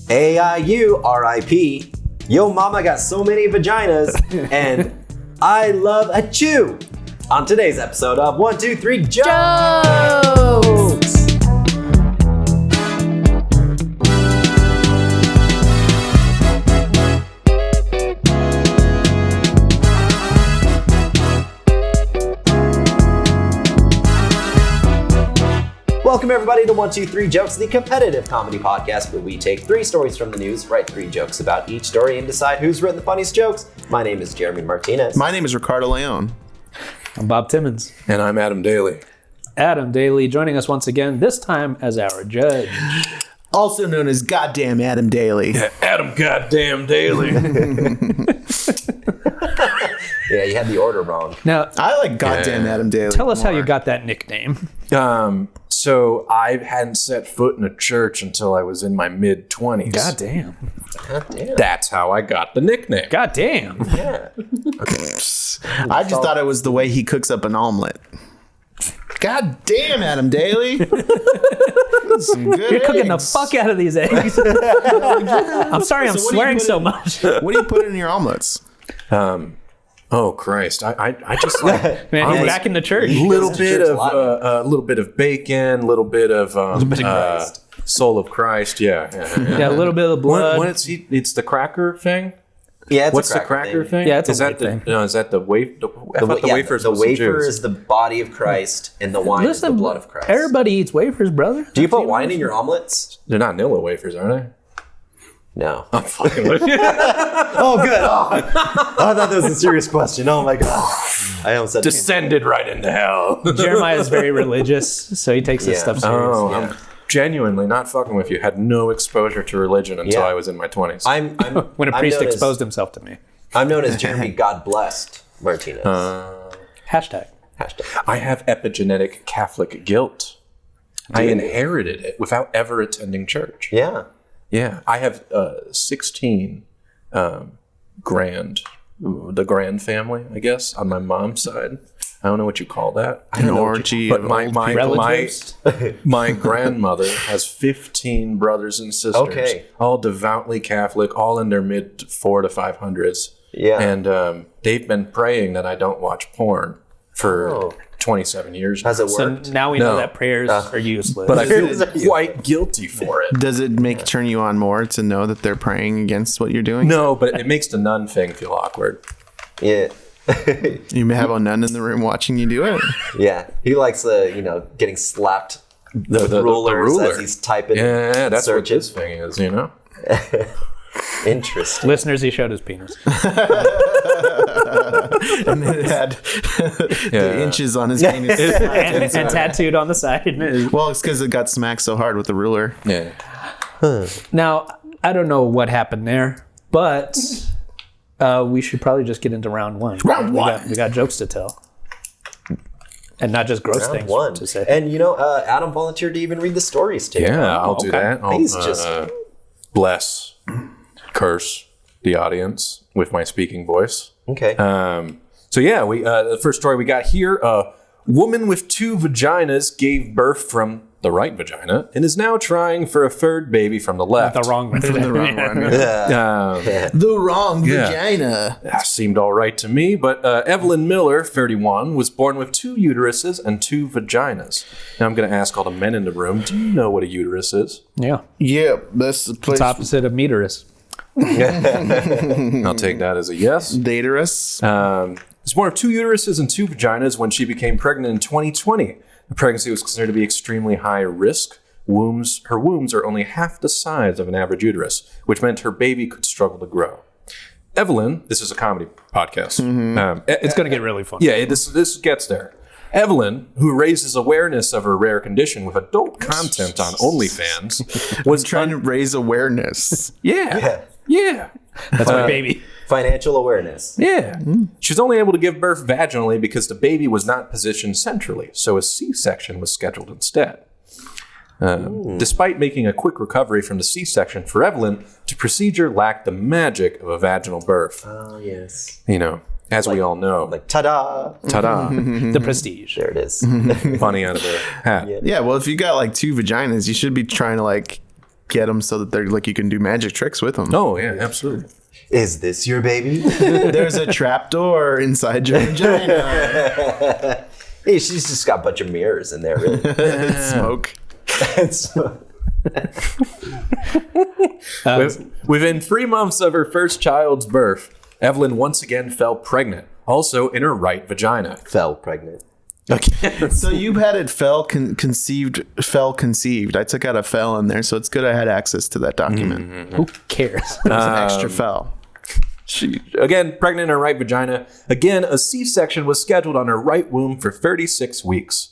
AIU RIP. Yo mama got so many vaginas, and I love a chew. On today's episode of 1, 2, 3 Jokes! Welcome everybody to 1, 2, 3 Jokes, the competitive comedy podcast where we take 3 stories from the news, write 3 jokes about each story, and decide who's written the funniest jokes. My name is Jeremy Martinez. My name is Ricardo Leon. I'm Bob Timmons. And I'm Adam Daley. Adam Daley joining us once again, this time as our judge. Also known as Goddamn Adam Daley. Yeah, Adam Goddamn Daley. Yeah, you had the order wrong. Now, I like Goddamn Adam Daley. tell us how you got that nickname. So I hadn't set foot in a church until I was in my mid-20s. Goddamn. That's how I got the nickname. Goddamn. Yeah. I just thought it was the way he cooks up an omelet. Goddamn Adam Daley. Some good You're cooking the eggs. fuck out of these eggs. I'm sorry I'm swearing so much. What do you put in your omelets? Oh Christ! I just like Man, he's back in the church. a little bit church of a lot. little bit of bacon, a little bit of Christ. soul of Christ. Yeah. Yeah, a little bit of blood. When it's the cracker thing. Yeah, it's What's a the cracker thing? Yeah, it's a is that white the thing. no? Is that the wafer? I thought the wafers. The was the wafer juice. is the body of Christ, and the wine is the Listen, blood of Christ. everybody eats wafers, brother. Do you put wine in your omelets? They're not Nilla wafers, are they? No. I'm fucking with you. Oh, good. Oh, I thought that was a serious question. Oh my god. I almost said Descended right into hell. Jeremiah is very religious, so he takes this Yeah. stuff serious. Oh, Yeah. I'm genuinely not fucking with you. Had no exposure to religion until Yeah. I was in my 20s. I'm When a I'm priest known as- exposed himself to me. I'm known as Jeremy God blessed Martinez. Hashtag. Hashtag. I have epigenetic Catholic guilt. I inherited it without ever attending church. Yeah. Yeah, I have 16 the grand family, I guess, on my mom's side. I don't know what you call that. An orgy But of my old my people. Relatives. my grandmother has 15 brothers and sisters, Okay. all devoutly Catholic, all in their mid 400 to 500s. Yeah. And they've been praying that I don't watch porn for Oh. 27 years. Has it So worked? now we know No. that prayers are useless. But I feel quite guilty for it. Does it turn you on more to know that they're praying against what you're doing? No, but it makes the nun thing feel awkward. Yeah. You may have a nun in the room watching you do it. Yeah. He likes getting slapped with the rulers ruler. as he's typing. Yeah, that's what searches. this thing is, you know? Interesting. Listeners, he showed his penis. And it had the inches on his penis. and tattooed on the side. Well, it's because it got smacked so hard with the ruler. Yeah. Now, I don't know what happened there, but we should probably just get into round one. We got jokes to tell. And not just gross Round things one. to say. And Adam volunteered to even read the stories too. Yeah, I'll do okay. that. I'll He's just- bless, curse the audience with my speaking voice. Okay. So yeah, we the first story we got here: a woman with 2 vaginas gave birth from the right vagina and is now trying for a third baby from the left. The wrong one. The wrong one. The wrong Yeah. vagina. That seemed all right to me, but Evelyn Miller, 31, was born with 2 uteruses and 2 vaginas. Now I'm going to ask all the men in the room, do you know what a uterus is? Yeah. Yeah, that's the place. It's opposite of meterus. I'll take that as a yes. Daterus. Was born of 2 uteruses and 2 vaginas when she became pregnant in 2020. The pregnancy was considered to be extremely high risk. Her wombs are only half the size of an average uterus, which meant her baby could struggle to grow. Evelyn, this is a comedy podcast. It's going to get really fun. Yeah, this gets there. Evelyn, who raises awareness of her rare condition with adult content on OnlyFans, was Trying to raise awareness. Yeah. That's my baby. Financial awareness. Yeah. She was only able to give birth vaginally because the baby was not positioned centrally, so a C-section was scheduled instead. Despite making a quick recovery from the C-section for Evelyn, the procedure lacked the magic of a vaginal birth. Oh, yes. You know, as we all know. Like, ta-da. Ta-da. The prestige. There it is. Funny out of the hat. Yeah, well, if you got like 2 vaginas, you should be trying to like get them so that they're like you can do magic tricks with them. Oh yeah, absolutely. Is this your baby? There's a trap door inside your vagina. Hey, she's just got a bunch of mirrors in there, really. Smoke. Within 3 months of her first child's birth, Evelyn once again fell pregnant, also in her right vagina. Fell pregnant. Okay. So you had it conceived. I took out a fell in there, so it's good I had access to that document. Mm-hmm. Who cares? It was an extra fell. She, again, pregnant in her right vagina. Again, a C-section was scheduled on her right womb for 36 weeks.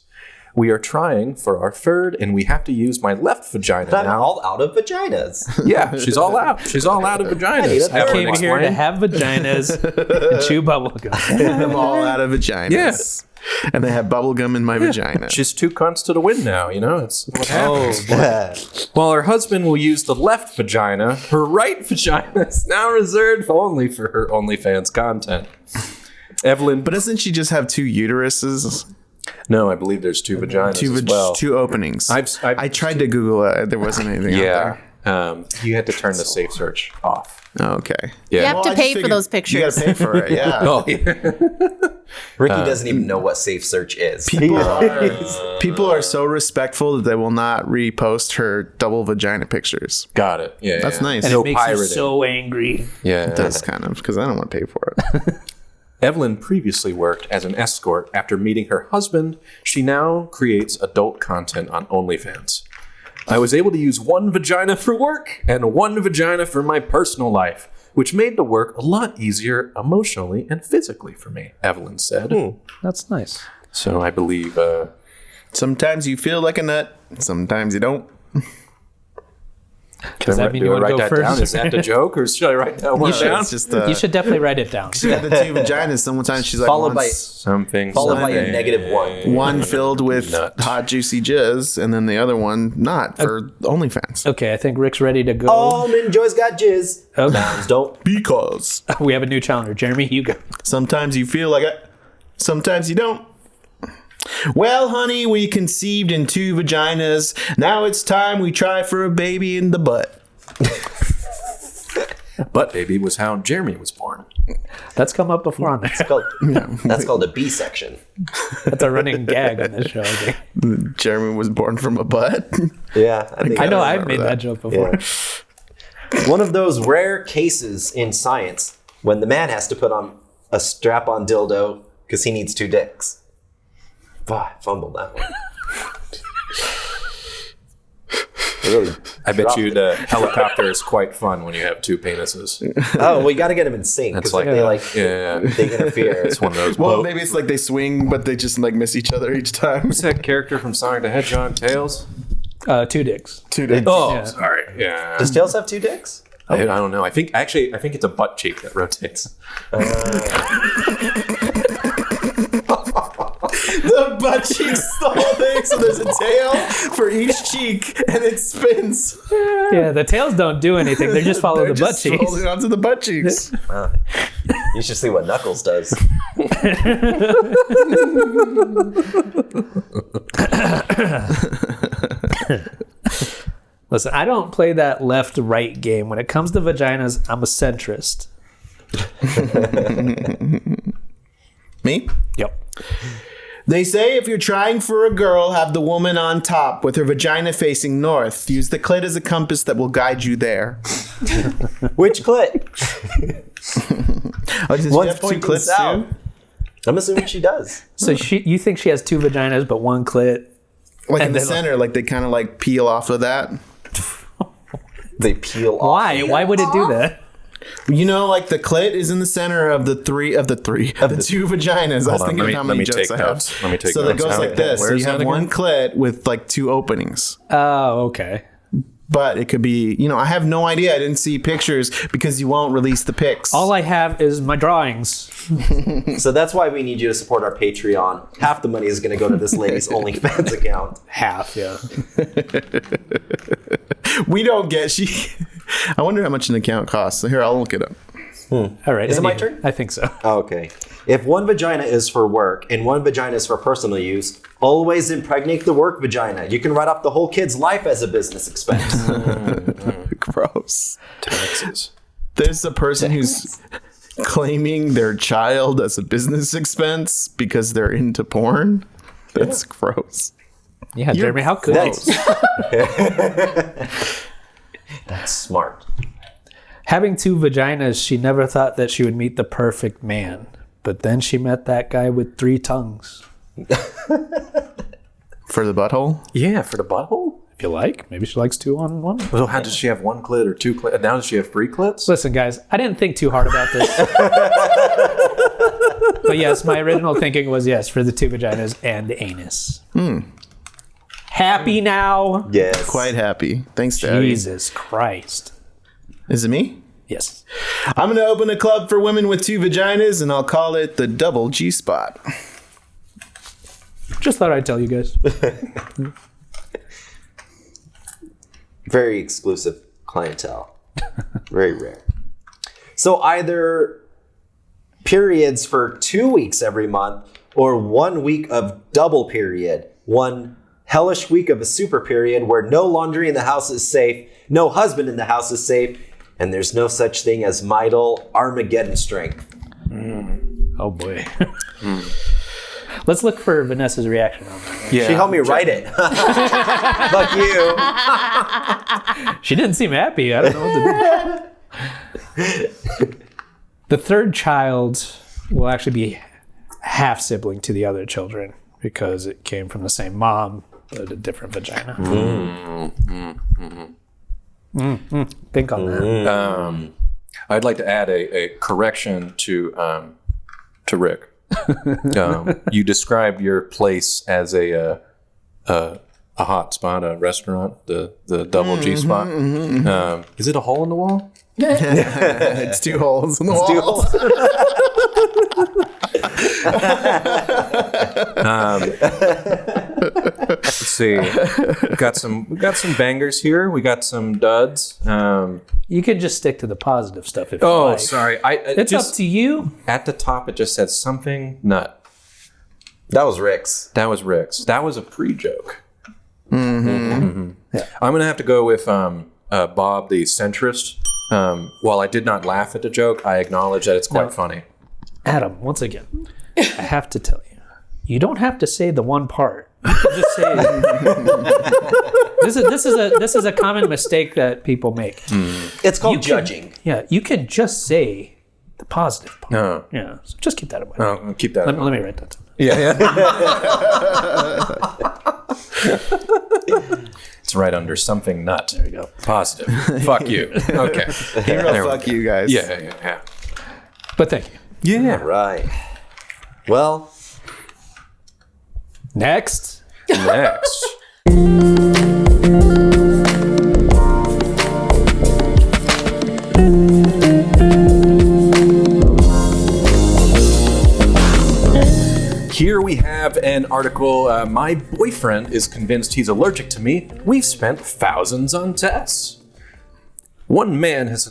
We are trying for our third, and we have to use my left vagina But I'm now. all out of vaginas. Yeah, she's all out. She's all out of vaginas. I I came here to have vaginas and chew bubblegum. I'm all out of vaginas. Yes. And they have bubblegum in my vagina. She's 2 cunts to the wind now, you know? It's what happens. Yeah. While her husband will use the left vagina, her right vagina is now reserved only for her OnlyFans content. Evelyn, But doesn't she just have 2 uteruses? no, I believe there's 2 vaginas as well. 2 openings. I tried to Google it. There wasn't anything out Yeah, you had to turn the safe search off. there. Oh, okay. Yeah. You have Well, to I just pay for figured those You pictures. gotta pay for it, yeah. Oh, yeah. Ricky doesn't even know what safe search is. People are so respectful that they will not repost her double vagina pictures. Got it. Yeah, That's yeah. nice. And No it makes you pirating. so angry. Yeah. It does kind of, because I don't want to pay for it. Evelyn previously worked as an escort. After meeting her husband, she now creates adult content on OnlyFans. I was able to use 1 vagina for work and 1 vagina for my personal life, which made the work a lot easier emotionally and physically for me, Evelyn said. That's nice. So I believe... Sometimes you feel like a nut, sometimes you don't. Can that mean you wanna write go that first? down? Is that the joke, or should I write that one down? It's just You should definitely write it down. she got the 2 vaginas. Sometimes she's like Followed by Something. followed by a something. -1. one filled with Nut. hot juicy jizz, and then the other one not for OnlyFans. Okay, I think Rick's ready to go. Almond Joy's got jizz. Okay. Nouns don't. Because We have a new challenger. Jeremy, you go. sometimes you feel like it, sometimes you don't. Well, honey, we conceived in 2 vaginas. Now it's time we try for a baby in the butt. Butt baby was how Jeremy was born. That's come up before on this. That's called a B section. That's a running gag on this show. I think. Jeremy was born from a butt. Yeah, think I know don't I've remember made that. that joke before. Yeah. One of those rare cases in science when the man has to put on a strap-on dildo because he needs 2 dicks. I fumbled that one. Really I bet dropped you it. the helicopter is quite fun when you have 2 penises. Oh, well, you got to get them in sync because like- they they interfere. It's one of those. Well, maybe it's like they swing, but they just like miss each other each time. What's that character from Sonic the Hedgehog, Tails? 2 dicks. 2 dicks. Oh, Yeah. sorry. Yeah. Does Tails have 2 dicks? I don't know. I think it's a butt cheek that rotates. The butt cheek's the whole thing, so there's a tail for each cheek, and it spins. Yeah, the tails don't do anything. They just follow They're the butt just cheeks. holding onto the butt cheeks. You should see what Knuckles does. Listen, I don't play that left-right game. When it comes to vaginas, I'm a centrist. Me? Yep. They say if you're trying for a girl, have the woman on top with her vagina facing north. Use the clit as a compass that will guide you there. Which clit? Oh, does she One's have 2 pointing clits south. too? I'm assuming she does. So you think she has 2 vaginas but 1 clit? Like in And the then, center, like they kind of like peel off of that. They peel off. Why? Why would it do that? You know, like the clit is in the center of the 2 vaginas. I was on, thinking let of me- how let many me jokes take I have. notes. Let me take so that notes. goes How- like this. So where's you have that one again? clit with like 2 openings. Oh, okay. But it could be, I have no idea. I didn't see pictures because you won't release the pics. All I have is my drawings. So that's why we need you to support our Patreon. Half the money is going to go to this lady's OnlyFans account. Half, yeah. We don't get I wonder how much an account costs. So here, I'll look it up. All right. Is it I my need- turn? I think so. Oh, okay. If one vagina is for work and one vagina is for personal use, always impregnate the work vagina. You can write off the whole kid's life as a business expense. Gross. Taxes. There's a person who's claiming their child as a business expense because they're into porn. That's gross. Yeah, Jeremy, how could you? That's smart. Having 2 vaginas, she never thought that she would meet the perfect man. But then she met that guy with 3 tongues. For the butthole? Yeah, for the butthole? If you like. Maybe she likes 2 on 1. So how does she have 1 clit or 2 clit? Now does she have 3 clits? Listen, guys, I didn't think too hard about this. But yes, my original thinking was yes, for the 2 vaginas and the anus. Happy now? Yes. Quite happy. Thanks, Daddy. Jesus Christ. Is it me? Yes. I'm going to open a club for women with 2 vaginas, and I'll call it the Double G Spot. Just thought I'd tell you guys. Very exclusive clientele. Very rare. So either periods for 2 weeks every month or 1 week of double period. 1 hellish week of a super period where no laundry in the house is safe, no husband in the house is safe, and there's no such thing as mitral Armageddon strength. Oh boy. Let's look for Vanessa's reaction on that. Yeah. She helped me write it. Fuck you. She didn't seem happy. I don't know what to do. The 3rd child will actually be half sibling to the other children because it came from the same mom, but a different vagina. Think on that. I'd like to add a correction to Rick. You described your place as a hot spot, a restaurant, the Double G Spot. Is it a hole in the wall? It's 2 holes in the wall. Let's see. We got some bangers here. We got some duds. You can just stick to the positive stuff if you Oh, like. sorry. It's up to you. At the top, it just said something nut. That was Rick's. That was Rick's. That was a pre-joke. Yeah. I'm gonna have to go with Bob, the centrist. While I did not laugh at the joke, I acknowledge that it's quite funny. Adam, once again, I have to tell you, you don't have to say the one part. You can just say this is a common mistake that people make. It's called judging. Yeah, you can just say the positive part. No. Yeah, so just keep that away. I'll keep that. Let me write that down. Yeah. It's right under something nut. There you go. Positive. Fuck you. Okay. Hero, fuck you guys. Yeah. But thank you. Yeah. Right. Well, Next. Here we have an article. My boyfriend is convinced he's allergic to me. We've spent thousands on tests. One man has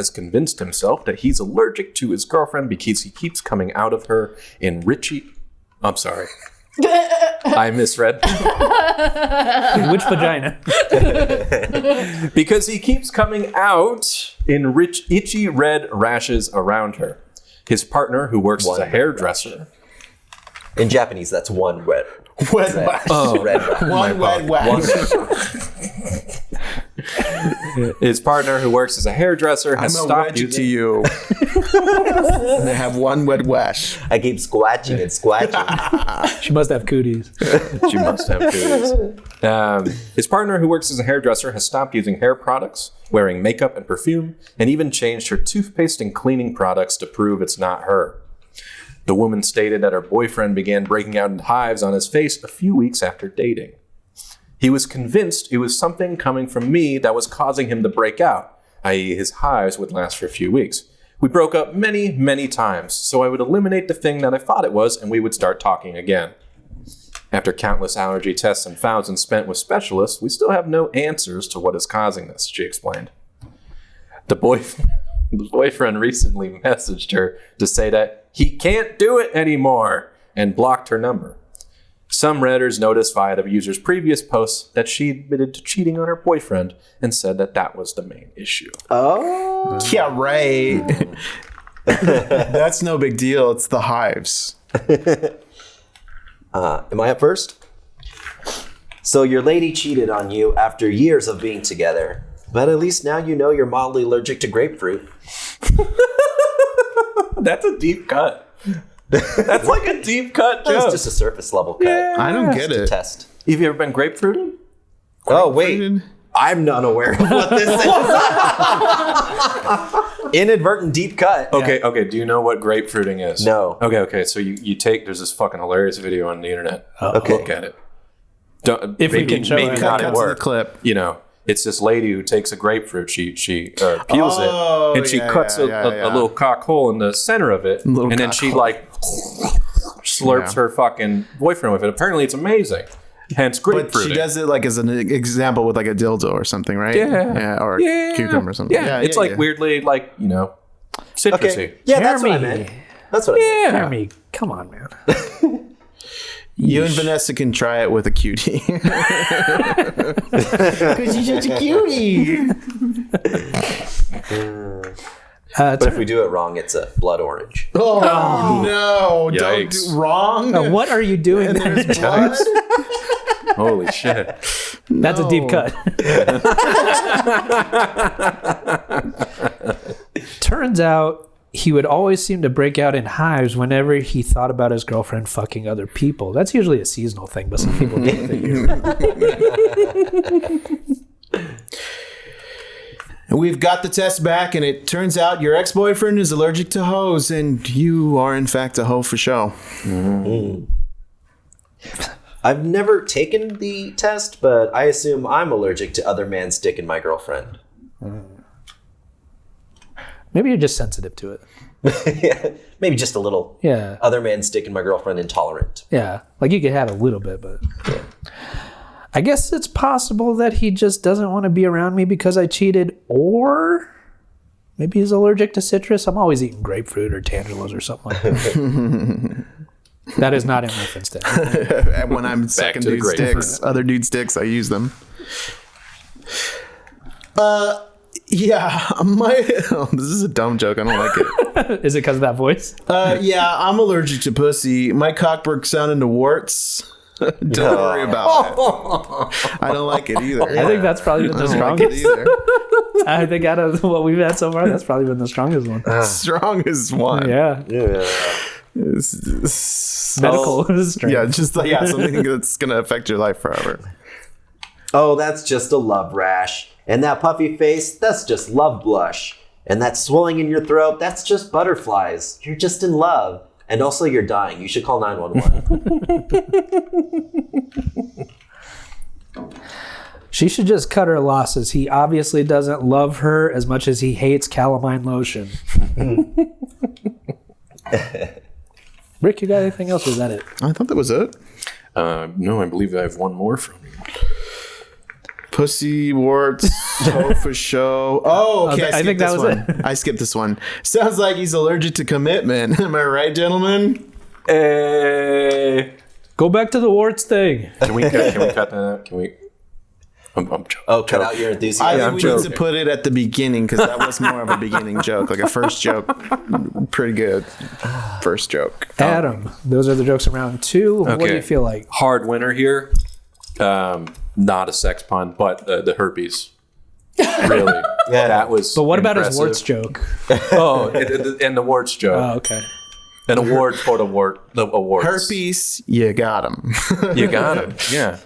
convinced himself that he's allergic to his girlfriend because he keeps coming out of her in I'm sorry. I misread. Which vagina? Because he keeps coming out in itchy red rashes around her. His partner, who works as a hairdresser. in Japanese, that's one wet. Wet wash. Oh, red wash. One wet wash. His partner, who works as a hairdresser, has I'm stopped allergic to using... you. And I have one wet wash. I keep squatching and squatching. She must have cooties. She must have cooties. His partner, who works as a hairdresser, has stopped using hair products, wearing makeup and perfume, and even changed her toothpaste and cleaning products to prove it's not her. The woman stated that her boyfriend began breaking out in hives on his face a few weeks after dating. He was convinced it was something coming from me that was causing him to break out, i.e. his hives would last for a few weeks. We broke up many, many times, so I would eliminate the thing that I thought it was and we would start talking again. After countless allergy tests and thousands spent with specialists, we still have no answers to what is causing this, she explained. The boyfriend... The boyfriend recently messaged her to say that he can't do it anymore and blocked her number. Some Redditors noticed via the user's previous posts that she admitted to cheating on her boyfriend and said that that was the main issue. Oh. Yeah, right. That's no big deal. It's the hives. Am I up first? So your lady cheated on you after years of being together, but at least now you know you're mildly allergic to grapefruit. That's a deep cut. That's like a deep cut joke. That's just a surface level cut. Yeah. I don't get Just a it. test. Have you ever been grapefruited? Oh, wait. I'm not aware of what this is. Inadvertent deep cut. Okay. Do you know what grapefruiting is? No. Okay. So you take, there's this fucking hilarious video on the internet. Okay. Look at it. Don't, If we can show maybe it. not Cut at to the work. clip. You know, it's this lady who takes a grapefruit. She peels Oh, it and she yeah, cuts yeah. a little cock hole in the center of it, Little and then cock she hole. like slurps her fucking boyfriend with it. Apparently, it's amazing. Hence, grapefruit. But she does it like as an example with like a dildo or something, right? Yeah. Or a cucumber or something. Yeah, it's like weirdly like citrusy. Okay. Yeah, that's what I Jeremy. meant. That's what I meant. Jeremy, come on, man. You and Vanessa can try it with a cutie. Because you're such a cutie. But if we do it wrong, it's a blood orange. Oh, no. Don't Yikes. do wrong. What are you doing? And there? there's blood. Holy shit! That's a deep cut. Turns out he would always seem to break out in hives whenever he thought about his girlfriend fucking other people. That's usually a seasonal thing, but some people do it for years. We've got the test back, and it turns out your ex-boyfriend is allergic to hoes, and you are, in fact, a hoe for show. I've never taken the test, but I assume I'm allergic to other man's dick in my girlfriend. Maybe you're just sensitive to it. Yeah, maybe just a little. Yeah. Other man's dick in my girlfriend intolerant. Yeah. Like you could have a little bit, but I guess it's possible that he just doesn't want to be around me because I cheated, or maybe he's allergic to citrus. I'm always eating grapefruit or tangelos or something like that. That is not in reference to anything. When I'm sucking to the dude's grapefruit. dicks, other dude's dicks, I use them. Yeah, this is a dumb joke. I don't like it. Is it because of that voice? Yeah, I'm allergic to pussy. My cock breaks out into warts. Don't worry about it. I don't like it either. I think that's probably been the I don't like it strongest. either. I think out of what we've had so far, that's probably been the strongest one. Strongest one. Yeah. Yeah. Medical strength. Yeah, just something that's gonna affect your life forever. Oh, that's just a love rash. And that puffy face, that's just love blush. And that swelling in your throat, that's just butterflies. You're just in love. And also you're dying. You should call 911. She should just cut her losses. He obviously doesn't love her as much as he hates calamine lotion. Rick, you got anything else, or is that it? I thought that was it. No, I believe I have one more from you. Pussy, warts, toe for show. Oh, okay. I think that was it. I skipped this one. Sounds like he's allergic to commitment. Am I right, gentlemen? Hey. Go back to the warts thing. Can we cut that out? Can we? I'm joking. Oh, cut out your enthusiasm. I think I'm we joking. need to put it at the beginning because that was more of a beginning joke, like a first joke. Pretty good. First joke. Adam, those are the jokes in round 2. What do Okay. you feel like? Hard winner here. Not a sex pun, but the herpes. Really. Yeah. That was. But what about his impressive. warts joke? Oh, and the warts joke. Oh, okay. An award for the awards. Herpes, you got him. You got him. Yeah.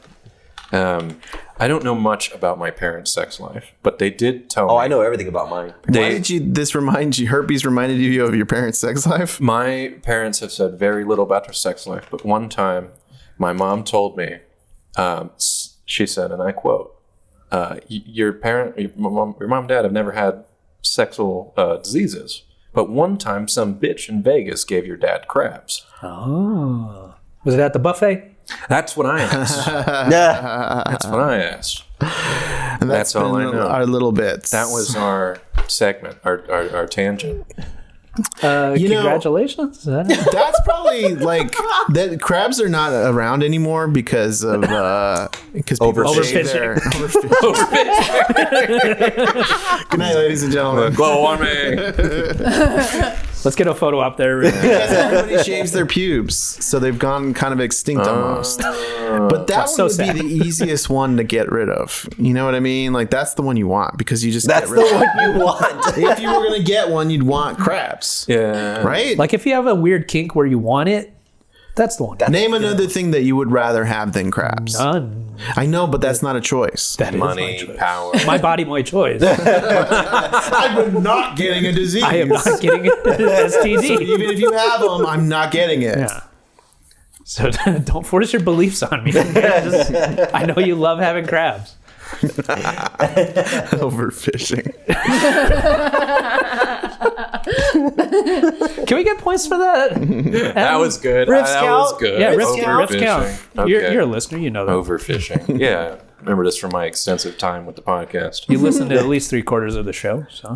I don't know much about my parents' sex life, but they did tell me. Oh, I know everything about mine. Why did this remind you? Herpes reminded you of your parents' sex life? My parents have said very little about their sex life, but one time my mom told me, she said, and I quote, your mom and dad have never had sexual diseases, but one time some bitch in Vegas gave your dad crabs. Oh. Was it at the buffet? That's what I asked. Yeah. That's what I asked. And That's all been I know. Our little bits. That was our segment, our tangent. Congratulations. That's probably like that. Crabs are not around anymore because of people shave their Good night, ladies and gentlemen. Global warming. Let's get a photo up there. Because everybody shaves their pubes, so they've gone kind of extinct almost. But that one would be the easiest one to get rid of. You know what I mean? Like that's the one you want because you just That's get rid the of one you want. If you were gonna get one, you'd want crabs. Yeah. Right? Like if you have a weird kink where you want it, that's the one. Name another thing that you would rather have than crabs. None. I know, but that's not a choice. That is my Money, choice. power. My body, my choice. I'm not getting a disease. I am not getting an STD. Even if you have them, I'm not getting it. Yeah. So don't force your beliefs on me. I know you love having crabs. Overfishing. Can we get points for that? That was good. Riff That Scout? was good. Yeah, riff Overfishing. count. Okay. You're a listener. You know that. Overfishing. Yeah. Remember this from my extensive time with the podcast. You listen to at least 3/4 of the show. So,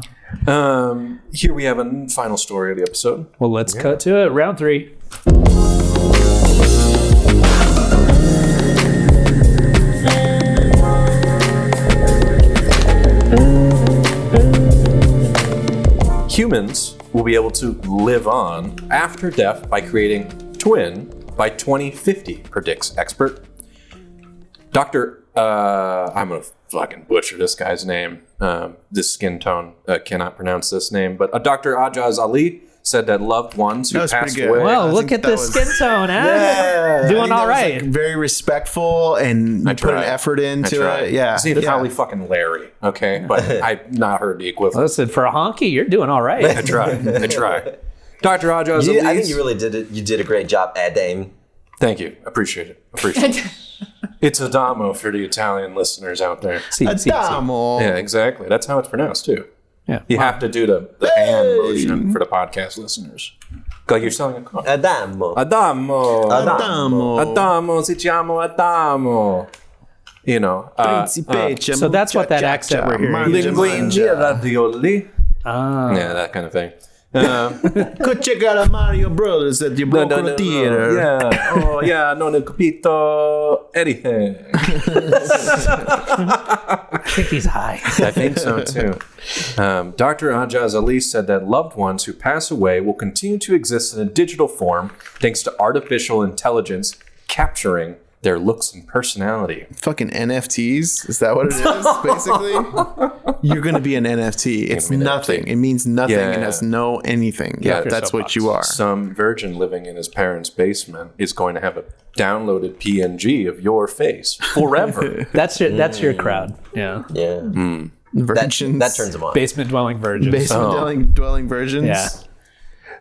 Here we have a final story of the episode. well, let's cut to it. Round 3. Humans will be able to live on after death by creating twin by 2050, predicts expert. Dr. I'm going to fucking butcher this guy's name. This skin tone cannot pronounce this name. But Dr. Ajaz Ali said that loved ones who That was pretty passed good. away. Well, I look think at the that was- skin tone, huh? I Doing think all that was, right. like, very respectful, and you put an tried. effort I into tried. it. Yeah. See, it's yeah. probably fucking Larry, okay? But I've not heard the equivalent. Listen, for a honky, you're doing all right. I tried. Dr. Ajaz Ali. I think you really did it. You did a great job, Adam. Thank you. Appreciate it. It's Adamo for the Italian listeners out there. See. Adamo. Yeah, exactly. That's how it's pronounced, too. Yeah. You have to do the hand motion for the podcast listeners. Like you're selling a car. Adamo. Adamo. Adamo. Adamo. Si chiamo Adamo. You know. Principe, So that's what that accent we're hearing. Linguini radioli. Ah. Yeah, that kind of thing. Go check out Mario Brothers at the Broccoli Theater. Yeah. Oh, yeah. Non ho capito anything. I think he's high. I think so too. Dr. Ajaz Ali said that loved ones who pass away will continue to exist in a digital form thanks to artificial intelligence capturing their looks and personality. Fucking NFTs? Is that what it is, basically? You're going to be an NFT. It's an nothing. NFT. It means nothing. Yeah. It has no anything. Yeah, That's what you are. Some virgin living in his parents' basement is going to have a downloaded PNG of your face forever. That's your crowd. Yeah. Yeah. Virgins. That turns them on. Basement dwelling virgins. Basement dwelling virgins. Yeah.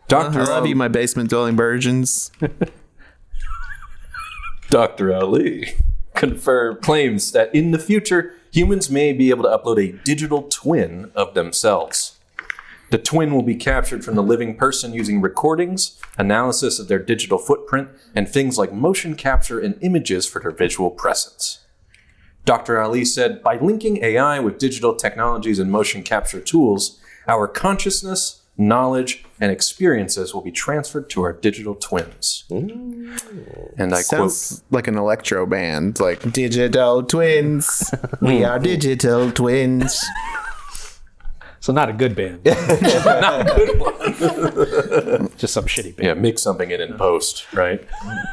Dr. I love you, my basement dwelling virgins. Dr. Ali claims that in the future, humans may be able to upload a digital twin of themselves. The twin will be captured from the living person using recordings, analysis of their digital footprint, and things like motion capture and images for their visual presence. Dr. Ali said, by linking AI with digital technologies and motion capture tools, our consciousness, knowledge, and experiences will be transferred to our digital twins. And I Sounds like an electro band. Like, digital twins. We are digital twins. So not a good band. Not a good one. Just some shitty band. Yeah, mix something in post, right?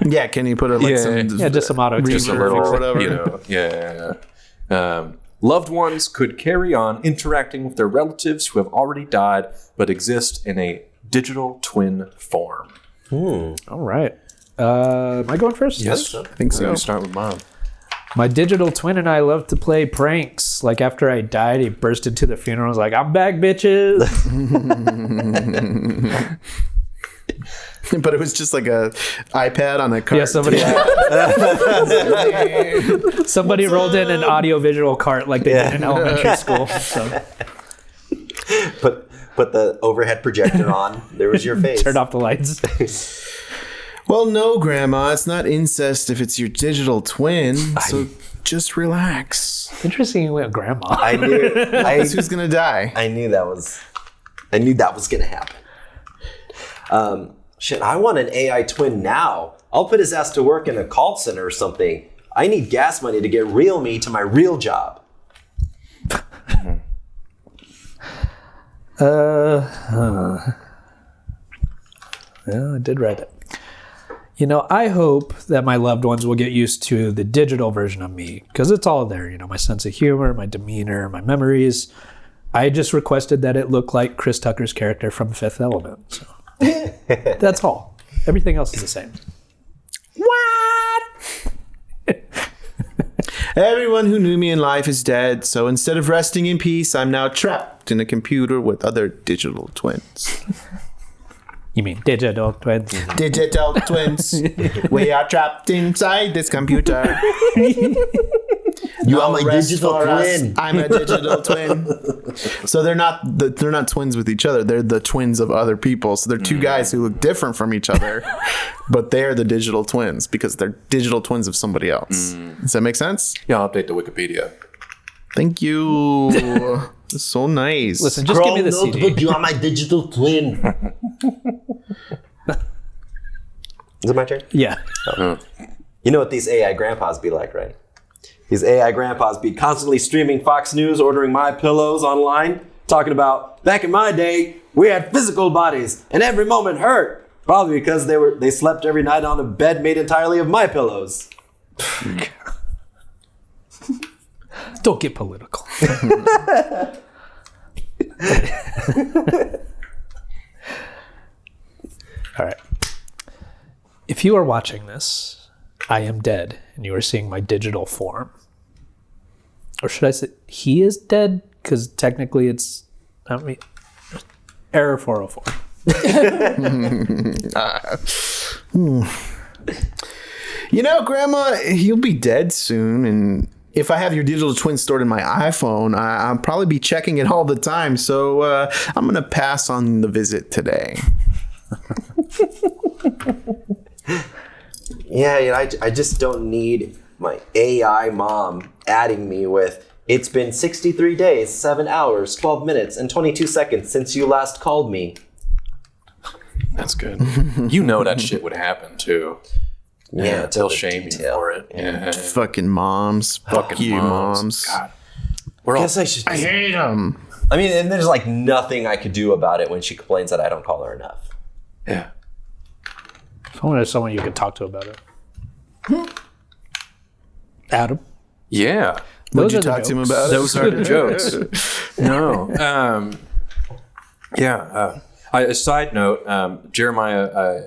Yeah, can you put it like Yeah. some... Yeah, just some auto Just a Reverb little, or whatever. you know, yeah. Loved ones could carry on interacting with their relatives who have already died, but exist in a digital twin form. All right. Am I going first? Yes, I think so. so. We start with Mom. My digital twin and I love to play pranks. Like after I died, he burst into the funeral and was like, I'm back, bitches. But it was just like a iPad on a cart. Yeah, somebody rolled in an audio-visual cart like they did in elementary school. So Put the overhead projector on. There was your face. turned off the lights. Well, no, Grandma, it's not incest if it's your digital twin. So Just relax. Interesting you went grandma. I knew. Guess who's gonna die? I knew that was gonna happen. Shit, I want an AI twin now. I'll put his ass to work in a call center or something. I need gas money to get real me to my real job. Yeah, I did write it. I hope that my loved ones will get used to the digital version of me, because it's all there. My sense of humor, my demeanor, my memories. I just requested that it look like Chris Tucker's character from Fifth Element. So. That's all. Everything else is the same. What? Everyone who knew me in life is dead, so instead of resting in peace, I'm now trapped in a computer with other digital twins. You mean digital twins? Digital twins. We are trapped inside this computer. You are my digital twin. I'm a digital twin. So they're not twins with each other. They're the twins of other people. So they're two guys who look different from each other, but they're the digital twins because they're digital twins of somebody else. Does that make sense? Yeah, I'll update the Wikipedia. Thank you. That's so nice. Listen, just give me the CD. Notebook, you are my digital twin. Is it my turn? Yeah. You know what these AI grandpas be like, right? These AI grandpas be constantly streaming Fox News, ordering my pillows online, talking about, back in my day, we had physical bodies and every moment hurt. Probably because they slept every night on a bed made entirely of my pillows. Don't get political. All right. If you are watching this, I am dead, and you are seeing my digital form. Or should I say, he is dead? Because technically it's not me. Error 404. Grandma, he'll be dead soon, and if I have your digital twin stored in my iPhone, I'll probably be checking it all the time, so I'm going to pass on the visit today. Yeah, I just don't need my AI mom adding me with, it's been 63 days, 7 hours, 12 minutes, and 22 seconds since you last called me. That's good. That shit would happen, too. Yeah, they'll shame you for it. Yeah. Fucking moms. Fuck you, moms. God. I hate them. I mean, and there's like nothing I could do about it when she complains that I don't call her enough. Yeah. If only there's someone you could talk to about it. Adam? Yeah. Would you talk to him about it? Those are the jokes. No. A side note, Jeremiah,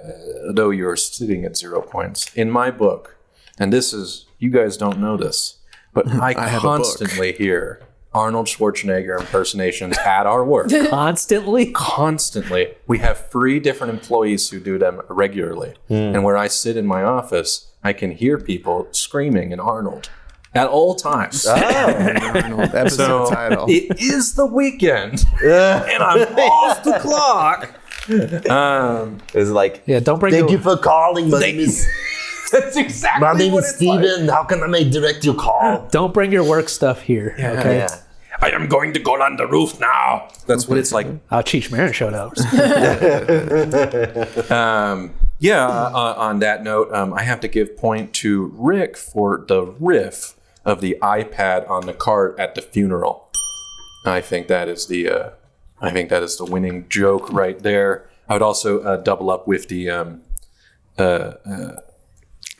though you're sitting at 0 points, in my book, and this is, you guys don't know this, but I constantly hear Arnold Schwarzenegger impersonations at our work. Constantly? Constantly. We have 3 different employees who do them regularly. And where I sit in my office, I can hear people screaming in Arnold at all times. Arnold, episode title. It is the weekend, and I'm off the clock. It's like, don't bring thank you for calling. My name is That's exactly my name what is it's like. Steven. How can I direct your call? Don't bring your work stuff here. Okay. Yeah. I am going to go on the roof now. That's what it's like. Cheech Marin showed up. On that note, I have to give point to Rick for the riff of the iPad on the cart at the funeral. I think that is the winning joke right there. I would also double up with the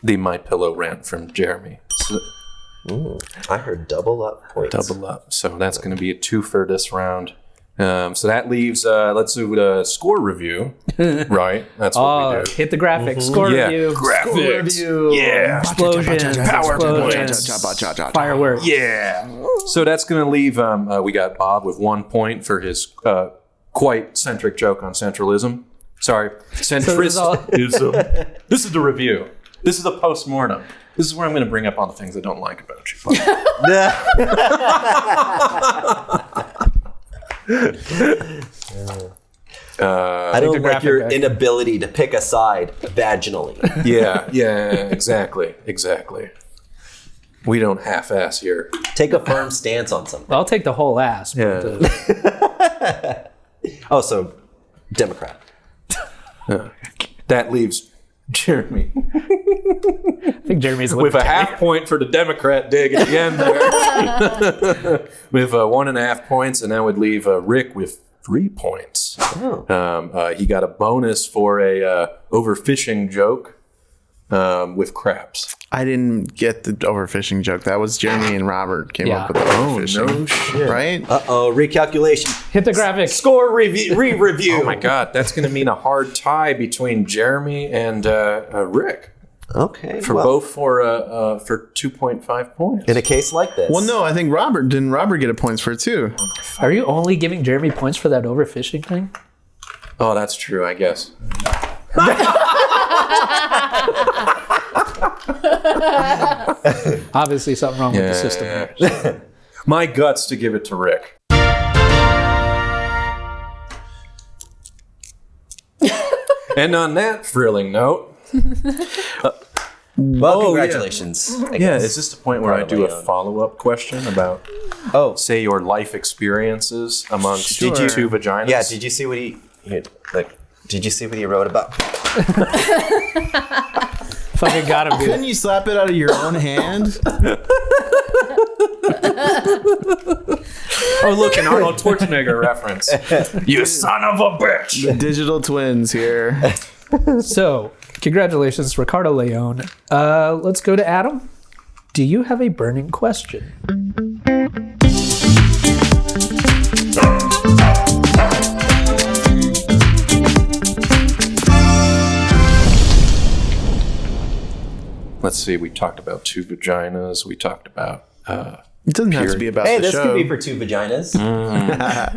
My Pillow rant from Jeremy. So, I heard double up points. double up. So that's going to be a 2 for this round. So that leaves, let's do the score review. Right? That's what we do. Hit the graphics. Score review. Graphics. Score review. Yeah. Explosions. PowerPoint. Fireworks. Yeah. So that's going to leave, we got Bob with 1 point for his quite centric joke on centralism. Sorry. Centrism. This is the review. This is the post-mortem. This is where I'm going to bring up all the things I don't like about you. I don't like your inability to pick a side vaginally. Yeah, exactly. We don't half-ass here. Take a firm stance on something. I'll take the whole ass. Yeah. Oh, so Democrat. That leaves Jeremy I think Jeremy's with a half point for the Democrat dig at the end there. With 1.5 points, and that would leave Rick with 3 points. Oh. He got a bonus for a overfishing joke with craps. I didn't get the overfishing joke. That was Jeremy and Robert came Yeah. up with the overfishing. no shit. Right? Uh-oh, recalculation. Hit the graphic. Score re-review. Oh my God, that's going to mean a hard tie between Jeremy and Rick Okay. for both for 2.5 points. In a case like this. Well, no, I think Robert get a points for it too. Are you only giving Jeremy points for that overfishing thing? Oh, that's true, I guess. Obviously, something wrong with the system here. My guts to give it to Rick. And on that thrilling note, Well, congratulations. I guess. is this the point where I do a follow-up question about, say, your life experiences amongst Sure. two vaginas? Yeah, did you see what he wrote about? Fucking got him, dude. Couldn't you slap it out of your own hand? Oh, look, an Arnold Schwarzenegger reference. You son of a bitch! The digital twins here. So, congratulations, Ricardo Leone. Let's go to Adam. Do you have a burning question? Let's see, we talked about two vaginas. We talked about... It doesn't have to be about Hey, the this show. could be for two vaginas.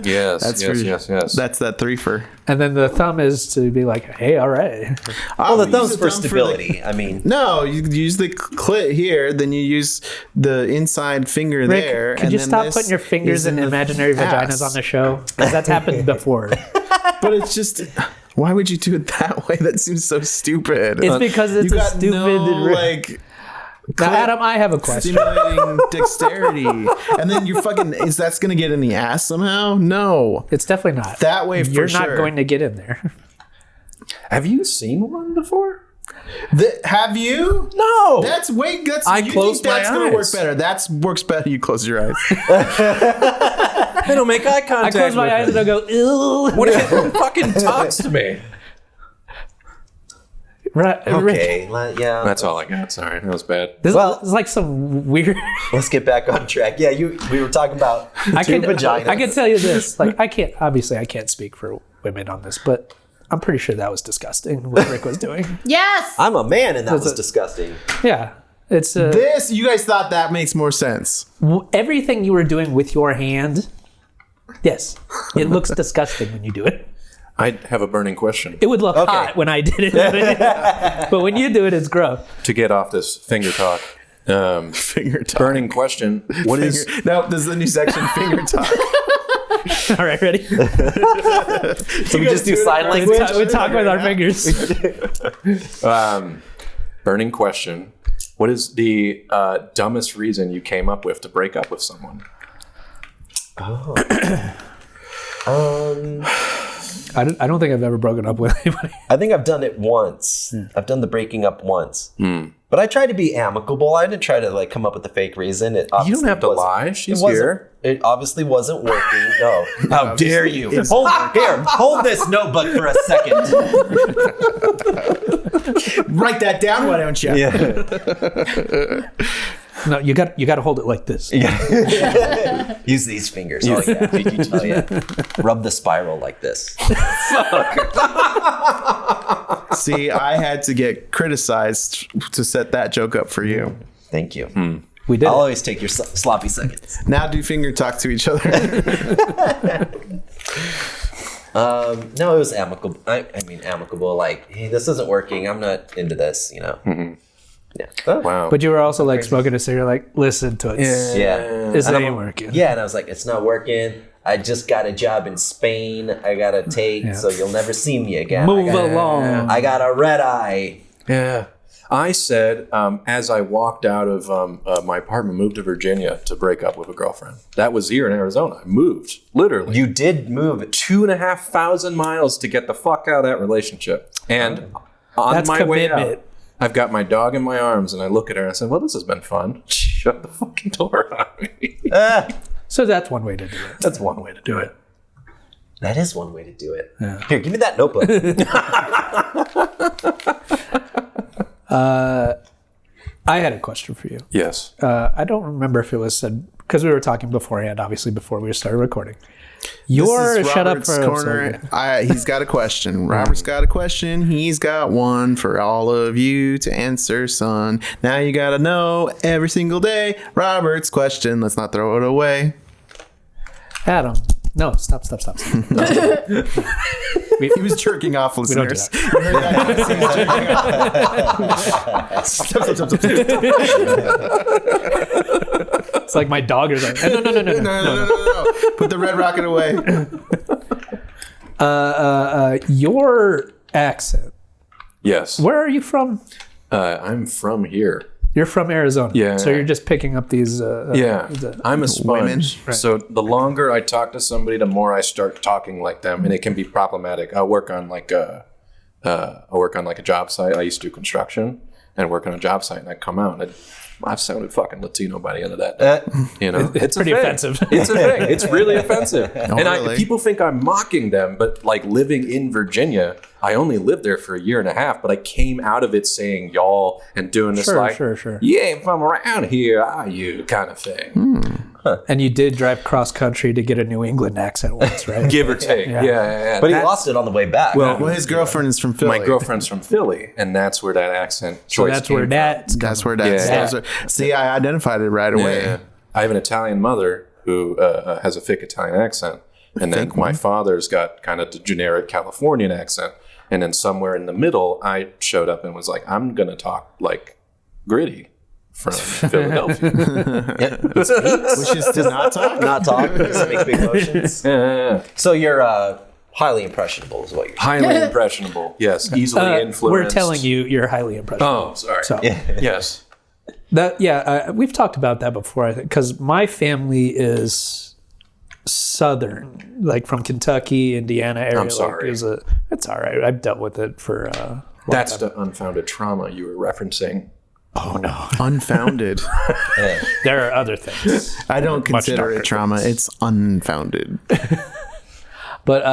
yes, That's yes. That's that threefer. And then the thumb is to be like, hey, all right. Well, the use thumb's the for thumb stability. I mean, No, you use the clit here, then you use the inside finger Rick, there. could and you then stop this putting your fingers is in the imaginary vaginas ass. on the show? Because that's happened before. But it's just, why would you do it that way? That seems so stupid. It's because it's you a got stupid... no, like, Now, Adam, I have a question. stimulating dexterity, and then you fucking that's gonna get in the ass somehow? No, It's definitely not. that way for You're sure. not going to get in there. Have you seen one before? Have you? No. That's way. That's I you closed think that's my gonna work eyes. better. That works better. You close your eyes. I don't make eye contact. I close my eyes and I go, ew. What if it fucking talks to me? Right, Rick, okay, yeah. That's all I got. Sorry, that was bad. this Well- is like some weird... Let's get back on track. Yeah, we were talking about two vaginas. I can tell you this. Like, I can't speak for women on this, but I'm pretty sure that was disgusting what Rick was doing. Yes. I'm a man, and that was it- disgusting. Yeah. It's This you guys thought that makes more sense. everything you were doing with your hand. Yes. It looks disgusting when you do it. I have a burning question It would look hot when I did it. But when you do it, it's gross. to get off this finger talk. Finger talk. Burning question. What is No, this is the new section. Finger talk. All right, ready? So we just do sign We language. talk with our fingers. burning question? What is the dumbest reason you came up with to break up with someone? I don't think I've ever broken up with anybody. I think I've done it once. I've done the breaking up once. But I tried to be amicable. I didn't try to like come up with a fake reason. It You don't have to lie. She's here. It obviously wasn't working. No. How dare you? Hold this notebook for a second. Write that down, why don't you? Yeah. No, you got to hold it like this. Use these fingers. Oh yeah. Oh yeah. Rub the spiral like this. See, I had to get criticized to set that joke up for you. Thank you. We did. I'll it. always take your sloppy seconds. Now do finger talk to each other. No, it was amicable. I mean, amicable. Like, hey, this isn't working. I'm not into this. You know. Yeah. Oh. Wow. But you were also like smoking a cigarette, like, listen to it. Yeah. This And ain't I'm- working. Yeah, and I was like, it's not working. I just got a job in Spain. I gotta take, so you'll never see me again. Move along. I got a red eye. Yeah. I said, as I walked out of my apartment, moved to Virginia to break up with a girlfriend. That was here in Arizona. I moved, literally. You did move 2,500 miles to get the fuck out of that relationship. And on That's my way commitment. out, I've got my dog in my arms, and I look at her and I said, well, this has been fun. Shut the fucking door on me. So that's one way to do it. That's one way to do it. That is one way to do it. Yeah. Here, give me that notebook. I had a question for you. Yes. I don't remember if it was said, because we were talking beforehand, obviously, before we started recording. Your This is shut up Robert's for corner. He's got a question. Robert's got a question. He's got one for all of you to answer, son. Now you gotta know every single day. Robert's question. Let's not throw it away. Adam. No, stop. He was jerking off, We don't do listeners. that. You heard that? Stop. It's like my dog is like, no. No. Put the red rocket away. Your accent. Yes. Where are you from? I'm from here. You're from Arizona. Yeah. So you're just picking up these. I'm a sponge. Right. So the longer I talk to somebody, the more I start talking like them, and it can be problematic. I work on like a job site. I used to do construction and work on a job site, and I come out and I've sounded fucking Latino by the end of that day. You know, It's pretty a thing. offensive. It's a thing. It's really offensive. And really? people think I'm mocking them, but like living in Virginia, I only lived there for a year and a half, but I came out of it saying y'all and doing this Sure. you ain't from around here, are you? Kind of thing. And you did drive cross country to get a New England accent once, right? Give or take. Yeah. But he lost it on the way back. Well, his girlfriend is from Philly. My girlfriend's from Philly, and that's where that accent So choice that's where came That's where that's. Yeah. those are- See, I identified it right from. away. Yeah. I have an Italian mother who has a thick Italian accent, and then my father's got kind of the generic Californian accent. And then somewhere in the middle, I showed up and was like, I'm going to talk like Gritty from Philadelphia. Which is to not talk. not talk, just make big motions. Yeah. So you're highly impressionable, is what you're saying. Highly impressionable. Yes. Easily influenced. We're telling you, you're highly impressionable. Oh, sorry. So Yes. we've talked about that before, I think, because my family is Southern, like from Kentucky, Indiana area. I'm sorry. Like, it's all right. I've dealt with it for. That's the unfounded trauma you were referencing. Oh no, Unfounded. there are other things. I don't Much consider darker it trauma. It's unfounded. But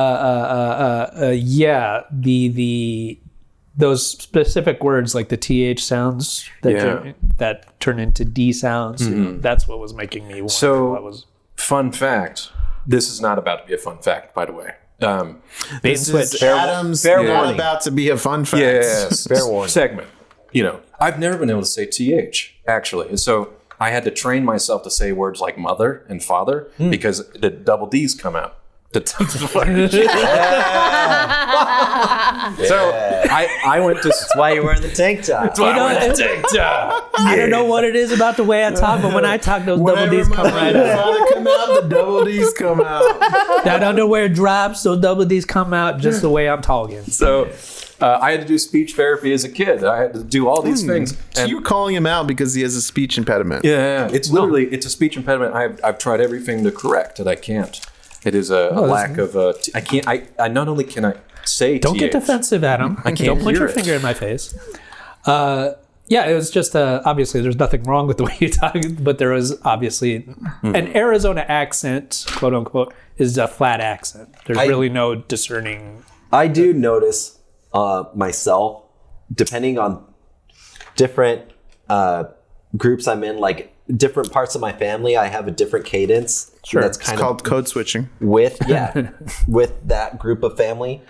the those specific words like the th sounds that turn into d sounds. That's what was making me wonder. So- what was Fun fact. This is not about to be a fun fact, by the way. bait and switch. Adam's fair not warning. about to be a fun fact. Yes. Fair warning. Segment. You know, I've never been able to say TH, actually. And so I had to train myself to say words like mother and father because the double D's come out. So I went to... That's why you're wearing the tank top. I don't know what it is about the way I talk, but when I talk, those double Whenever D's my come right out. father come out, the double D's come out. That underwear drops, those double D's come out just the way I'm talking. So I had to do speech therapy as a kid. I had to do all these things. So you're calling him out because he has a speech impediment. Yeah, it's literally, it's a speech impediment. I've tried everything to correct it. I can't. It is a lack of, I can't, I not only can I say Don't get TH, defensive, Adam. I can't Don't point hear your it. finger in my face. Yeah, it was just obviously there's nothing wrong with the way you talk, but there was obviously an Arizona accent, quote unquote, is a flat accent. There's really no discerning. I do notice myself, depending on different groups I'm in, like different parts of my family, I have a different cadence. Sure. That's It's kind called of code switching. with that group of family.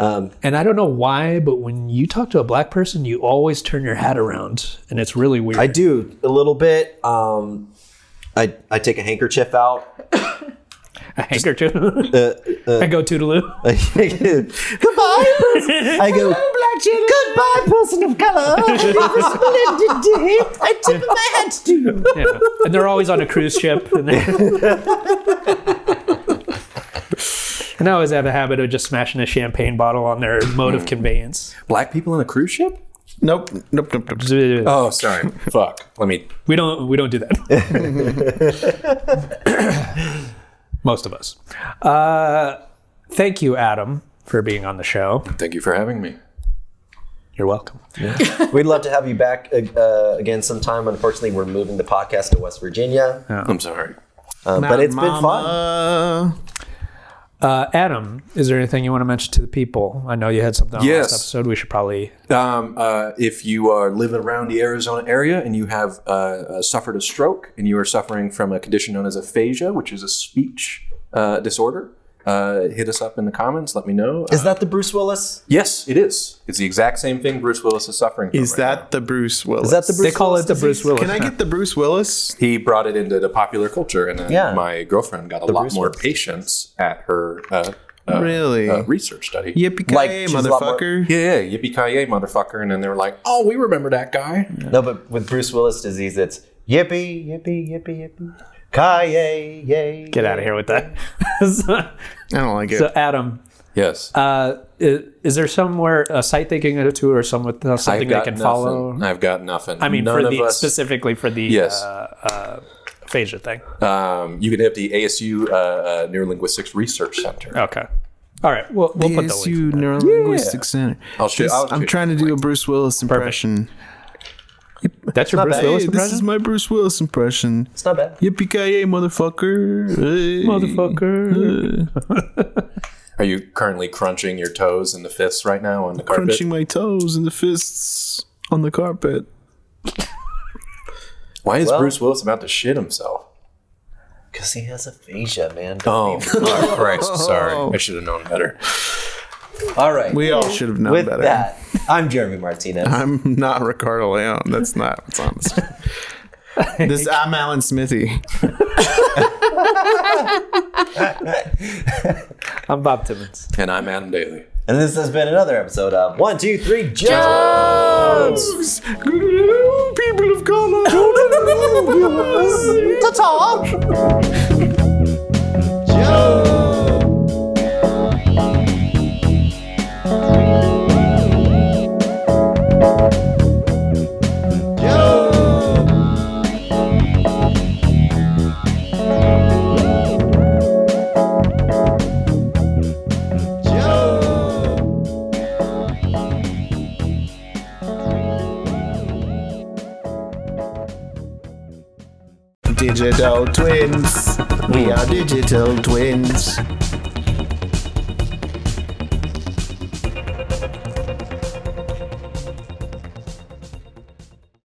And I don't know why, but when you talk to a black person, you always turn your hat around, and it's really weird. I do a little bit. I take a handkerchief out. A handkerchief. I go toodaloo. Goodbye, person. I go, goodbye, person of color. Have a splendid day. I tip my hat to you. Yeah. And they're always on a cruise ship. And I always have a habit of just smashing a champagne bottle on their mode of conveyance. Black people on a cruise ship? Nope. Oh, sorry. Fuck. Let me. We don't do that. Most of us. Thank you, Adam, for being on the show. Thank you for having me. You're welcome. We'd love to have you back again sometime. Unfortunately, we're moving the podcast to West Virginia. I'm sorry. But it's been fun. Adam, is there anything you want to mention to the people? I know you had something on last episode. We should probably... if you are living around the Arizona area and you have suffered a stroke and you are suffering from a condition known as aphasia, which is a speech disorder, hit us up in the comments. Let me know. Is that the Bruce Willis? Yes, it is. It's the exact same thing Bruce Willis is suffering from. Is that the Bruce Willis? Is that the Bruce They call Willis it the Bruce Willis. Can I get the Bruce Willis? He brought it into the popular culture, and Yeah. my girlfriend got a lot Bruce more Willis. patience at her Really? research study. Yippee-ki-yay, she's a lot more- motherfucker. Yeah, yippee-ki-yay, motherfucker. And then they were like, oh, we remember that guy. No, but with Bruce Willis disease, it's yippee, yippee, yippee, yippee. Kaye, yay. Get out of here with that. I don't like it. So, Adam, Yes. is there somewhere, a site they can go to or something they can follow? I've got nothing. I mean, None for of the us- specifically for the Yes. aphasia thing. You can hit the ASU Neurolinguistics Research Center. Okay. All right. We'll put the link. ASU Neurolinguistic Center. I'm trying to do a Bruce Willis impression. That's your Not Bruce bad. Willis Hey, impression? this is my Bruce Willis impression. It's not bad. Yippee-ki-yay, motherfucker. Hey. Motherfucker. Are you currently crunching your toes and the fists right now on the carpet? Crunching my toes and the fists on the carpet. Why is Well- Bruce Willis about to shit himself? Because he has aphasia, man. Oh, Christ. Sorry. I should have known better. All right. We all should have known With better. that, I'm Jeremy Martinez. I'm not Ricardo Leon. That's not what's on this. I'm Alan Smithy. I'm Bob Timmons. And I'm Adam Daley. And this has been another episode of 1, 2, 3, Jokes! People of color. Digital twins. We are digital twins.